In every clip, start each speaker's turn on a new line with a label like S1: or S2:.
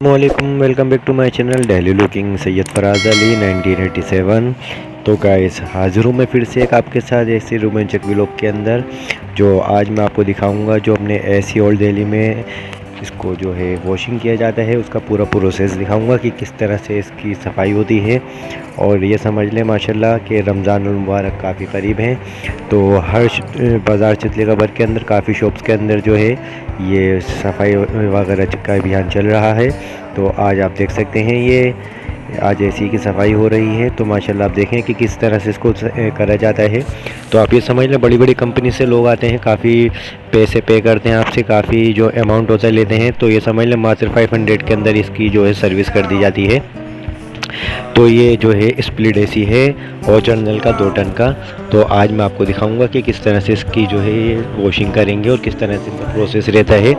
S1: वालेकुम, welcome back to my channel daily looking Syed Faraz Ali 1987। तो guys हाजिर हूँ मैं फिर से एक आपके साथ ऐसे रोमांचक व्लॉग के अंदर, जो आज मैं आपको दिखाऊंगा जो अपने ऐसी ओल्ड दिल्ली में इसको जो है वॉशिंग किया जाता है, उसका पूरा प्रोसेस दिखाऊंगा कि किस तरह से इसकी सफाई होती है। और ये समझ लें माशाल्लाह कि रमज़ान मुबारक काफ़ी करीब हैं, तो हर बाज़ार चितली कबर के अंदर काफ़ी शॉप्स के अंदर जो है ये सफाई वगैरह का अभियान चल रहा है। तो आज आप देख सकते हैं ये आज ऐसी की सफाई हो रही है। तो माशाल्लाह आप देखें कि किस तरह से इसको करा जाता है। तो आप ये समझ लें बड़ी बड़ी कंपनी से लोग आते हैं, काफ़ी पैसे पे करते हैं आपसे, काफ़ी जो अमाउंट होता है लेते हैं। तो ये समझ लें मात्र 500 के अंदर इसकी जो है सर्विस कर दी जाती है। तो ये जो है स्प्लिट एसी है और जर्नल का 2 टन का। तो आज मैं आपको दिखाऊंगा कि किस तरह से इसकी जो है वॉशिंग करेंगे और किस तरह से इसका प्रोसेस रहता है।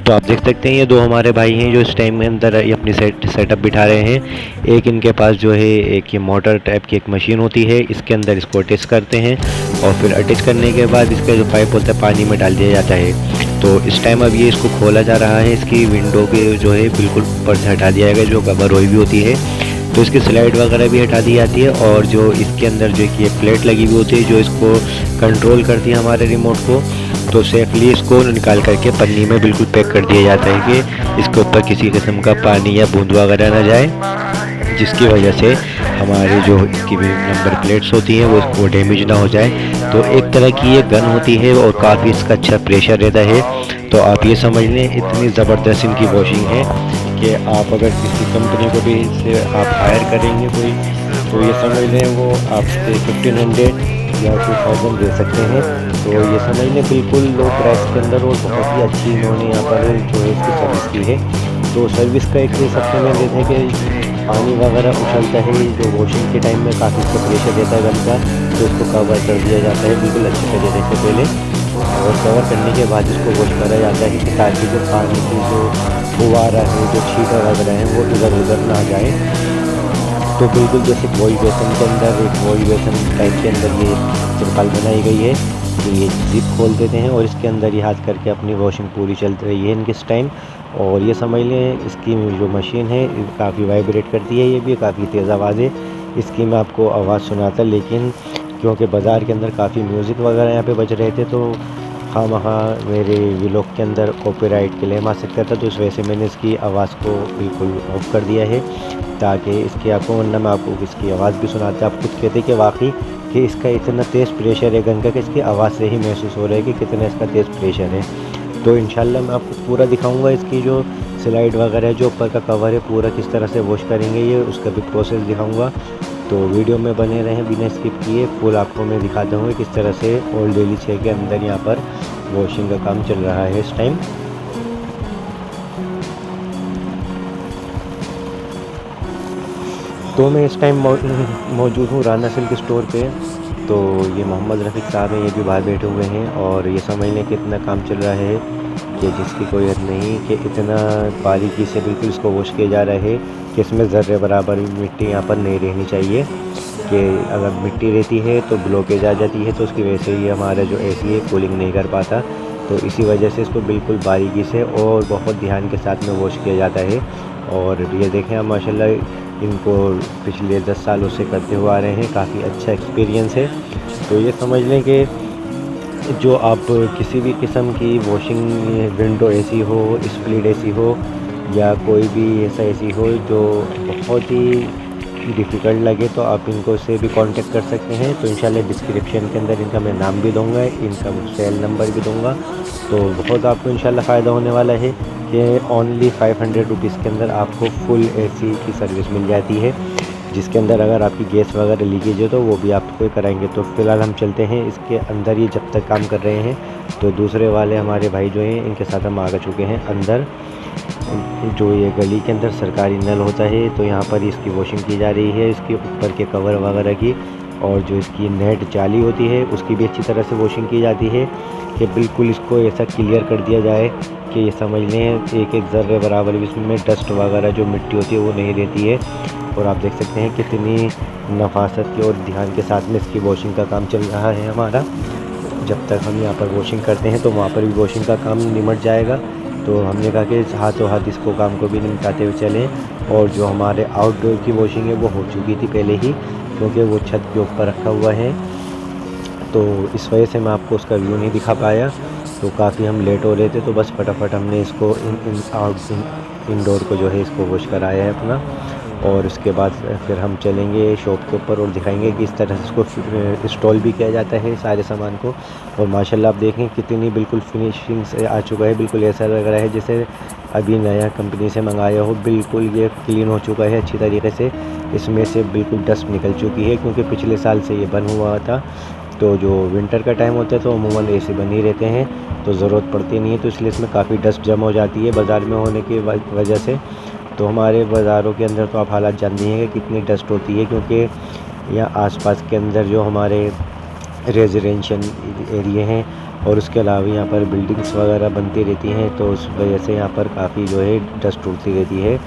S1: तो आप देख सकते हैं ये 2 हमारे भाई हैं जो इस टाइम में अंदर ये अपनी सेटअप बिठा रहे हैं। एक इनके पास जो है एक ये मोटर टाइप की एक मशीन होती है, इसके अंदर इसको अटैच करते हैं और फिर अटैच करने के बाद इसका जो पाइप होता है पानी में डाल दिया जाता है। तो इस टाइम अब ये इसको खोला जा रहा है, इसकी विंडो के जो है बिल्कुल ऊपर से हटा दिया जाएगा जो कवर हुई भी होती है। तो इसकी स्लाइड वगैरह भी हटा दी जाती है और जो इसके अंदर जो कि ये प्लेट लगी हुई होती है जो इसको कंट्रोल करती है हमारे रिमोट को, तो सेफली इसको निकाल करके पन्नी में बिल्कुल पैक कर दिया जाता है कि इसके ऊपर किसी किस्म का पानी या बूंद वगैरह ना जाए, जिसकी वजह से हमारी जो इसकी भी नंबर प्लेट्स होती हैं वो डैमेज ना हो जाए। तो एक तरह की ये गन होती है और काफ़ी इसका अच्छा प्रेशर रहता है। तो आप ये समझ लें इतनी ज़बरदस्त इनकी वॉशिंग है कि आप अगर किसी कंपनी को भी इससे आप हायर करेंगे कोई, तो ये समझ लें वो आपसे 1500 या 2000 दे सकते हैं। तो ये समझ लें बिल्कुल लो प्राइस के अंदर और बहुत ही अच्छी इन्होंने यहाँ पर जो है इसकी सर्विस की है। तो सर्विस का एक सबसे मेन रहता है कि पानी वगैरह उछलता है जो वॉशिंग के टाइम में काफ़ी इसका प्रेशर रहता है गन का, तो इसको कवर कर दिया जाता है बिल्कुल अच्छे तरीके से पहले, और कवर करने के बाद इसको वॉश करा जाता है कि ताकि जो पानी की जो फुवारा है जो छींटा वगैरह है वो इधर उधर ना जाए। तो बिल्कुल जैसे वॉश बेसन के अंदर एक वॉश बेसन टाइप के अंदर ये तिरपाल बनाई गई है, तो ये जिप खोल देते हैं और इसके अंदर ये हाथ करके अपनी वॉशिंग पूरी चल रही है इनके इस टाइम। और ये समझ लें इसकी जो मशीन है काफ़ी वाइब्रेट करती है, ये भी काफ़ी तेज़ आवाज़ है इसकी। मैं आपको आवाज़ सुनाता, लेकिन क्योंकि बाज़ार के अंदर काफ़ी म्यूज़िक वगैरह यहाँ पे बज रहे थे, तो खामखा मेरे व्लॉग के अंदर कॉपीराइट क्लेम आ सकता था, तो इस वजह से मैंने इसकी आवाज़ को बिल्कुल ऑफ कर दिया है ताकि इसकी आपको, वरना मैं आपको इसकी आवाज़ भी सुनाता। आप खुद कहते कि वाकई कि इसका इतना तेज़ प्रेशर है गन का कि इसकी आवाज़ से ही महसूस हो रहा है कि कितना इसका तेज़ प्रेशर है। तो इंशाल्लाह मैं आपको पूरा दिखाऊंगा इसकी जो स्लाइड वगैरह जो ऊपर का कवर है पूरा किस तरह से वॉश करेंगे ये उसका भी प्रोसेस दिखाऊंगा। तो वीडियो में बने रहें बिना स्किप किए, फुल आपको मैं दिखाता हूँ किस तरह से ओल्ड दिल्ली 6 के अंदर यहाँ पर वॉशिंग का काम चल रहा है इस टाइम। तो मैं इस टाइम मौजूद हूँ राना सिल्क स्टोर पे। तो ये मोहम्मद रफ़ीक साहब हैं, ये भी बाहर बैठे हुए हैं और ये समझ लें कि इतना काम चल रहा है कि जिसकी कोई हद नहीं, कि इतना बारीकी से बिल्कुल इसको वॉश किया जा रहा है कि इसमें ज़र्रे बराबर मिट्टी यहाँ पर नहीं रहनी चाहिए, कि अगर मिट्टी रहती है तो ब्लॉकेज आ जाती है, तो उसकी वजह से ये हमारा जो एसी है कूलिंग नहीं कर पाता। तो इसी वजह से इसको बिल्कुल बारीकी से और बहुत ध्यान के साथ में वॉश किया जाता है। और ये देखें आप माशाल्लाह इनको पिछले 10 सालों से करते हुए आ रहे हैं, काफ़ी अच्छा एक्सपीरियंस है। तो ये समझ लें कि जो आप किसी भी किस्म की वॉशिंग, विंडो एसी हो, स्प्लिट एसी हो या कोई भी ऐसा एसी हो जो बहुत ही डिफ़िकल्ट लगे, तो आप इनको से भी कांटेक्ट कर सकते हैं। तो इंशाल्लाह डिस्क्रिप्शन के अंदर इनका मैं नाम भी दूंगा, इनका सेल नंबर भी दूंगा। तो बहुत आपको इंशाल्लाह फ़ायदा होने वाला है कि ओनली 500 रुपीज़ के अंदर आपको फुल एसी की सर्विस मिल जाती है, जिसके अंदर अगर आपकी गैस वगैरह लीकेज है तो वो भी आपको कराएंगे। तो फ़िलहाल हम चलते हैं इसके अंदर, ये जब तक काम कर रहे हैं तो दूसरे वाले हमारे भाई जो हैं इनके साथ हम आ चुके हैं अंदर। जो ये गली के अंदर सरकारी नल होता है, तो यहाँ पर इसकी वॉशिंग की जा रही है, इसके ऊपर के कवर वगैरह की, और जो इसकी नेट जाली होती है उसकी भी अच्छी तरह से वॉशिंग की जाती है कि बिल्कुल इसको ऐसा क्लियर कर दिया जाए कि ये समझ लें एक एक ज़र्रे बराबर भी इसमें डस्ट वगैरह जो मिट्टी होती है वो नहीं रहती है। और आप देख सकते हैं कितनी नफासत के और ध्यान के साथ में इसकी वॉशिंग का काम चल रहा है हमारा। जब तक हम यहाँ पर वॉशिंग करते हैं तो वहाँ पर भी वॉशिंग का काम निमट जाएगा। तो तो हमने कहा कि हाथों हाथ इसको काम को भी निपटाते हुए चलें। और जो हमारे आउटडोर की वॉशिंग है वो हो चुकी थी पहले ही, क्योंकि वो छत के ऊपर रखा हुआ है, तो इस वजह से मैं आपको उसका व्यू नहीं दिखा पाया। तो काफ़ी हम लेट हो रहे थे, तो बस फटाफट हमने इसको इनडोर को जो है इसको वॉश कराया है अपना। और उसके बाद फिर हम चलेंगे शॉप के ऊपर और दिखाएंगे कि इस तरह से इसको इंस्टॉल भी किया जाता है सारे सामान को। और माशाल्लाह आप देखें कितनी बिल्कुल फिनिशिंग से आ चुका है, बिल्कुल ऐसा लग रहा है जैसे अभी नया कंपनी से मंगाया हो। बिल्कुल ये क्लीन हो चुका है अच्छी तरीके से, इसमें से बिल्कुल डस्ट निकल चुकी है, क्योंकि पिछले साल से ये बंद हुआ था। तो जो विंटर का टाइम होता है तो अमूमन एसी बन ही रहते हैं, तो ज़रूरत पड़ती नहीं है, तो इसलिए इसमें काफ़ी डस्ट जम हो जाती है बाज़ार में होने की वजह से। तो हमारे बाज़ारों के अंदर तो आप हालात जानती हैं कि कितनी डस्ट होती है, क्योंकि यहाँ आसपास के अंदर जो हमारे रेजिडेंशियल एरिए हैं और उसके अलावा यहाँ पर बिल्डिंग्स वगैरह बनती रहती हैं, तो उस वजह से यहाँ पर काफ़ी जो है डस्ट उड़ती रहती है,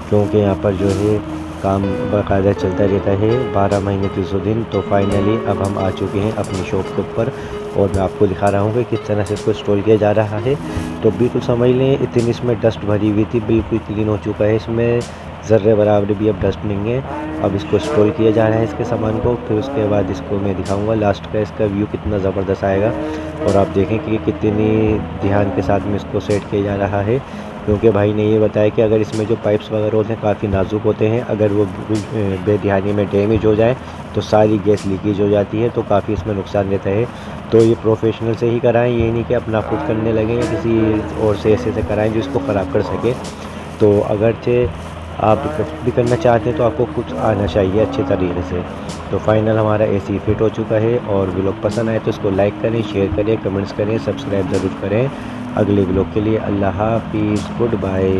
S1: क्योंकि यहाँ पर जो है काम बाकायदा चलता रहता है 12 महीने 300 दिन। तो फाइनली अब हम आ चुके हैं अपनी शॉप के ऊपर, और मैं आपको दिखा रहा हूँ कि किस तरह से इसको इंस्टॉल किया जा रहा है। तो बिल्कुल समझ लें इतनी इसमें डस्ट भरी हुई थी, बिल्कुल क्लीन हो चुका है, इसमें ज़र्रे बराबर भी अब डस्ट नहीं है। अब इसको इंस्टॉल किया जा रहा है इसके सामान को, फिर उसके बाद इसको मैं दिखाऊंगा लास्ट का इसका व्यू कितना ज़बरदस्त आएगा। और आप देखें कि कितनी ध्यान के साथ में इसको सेट किया जा रहा है, क्योंकि भाई ने ये बताया कि अगर इसमें जो पाइप्स वगैरह होते हैं काफ़ी नाजुक होते हैं, अगर वो बेध्यानी में डैमेज हो जाए तो सारी गैस लीकेज हो जाती है, तो काफ़ी इसमें नुकसान रहता है। तो ये प्रोफेशनल से ही कराएं, ये नहीं कि अपना खुद करने लगें या किसी और से ऐसे से कराएं जो इसको ख़राब कर सके। तो अगरचे आप भी करना चाहते हैं तो आपको कुछ आना चाहिए अच्छे तरीके से। तो फाइनल हमारा एसी फिट हो चुका है, और व्लॉग पसंद आए तो इसको लाइक करें, शेयर करें, कमेंट्स करें, सब्सक्राइब ज़रूर करें। अगले व्लॉग के लिए अल्लाह हाफिज़, गुड बाय।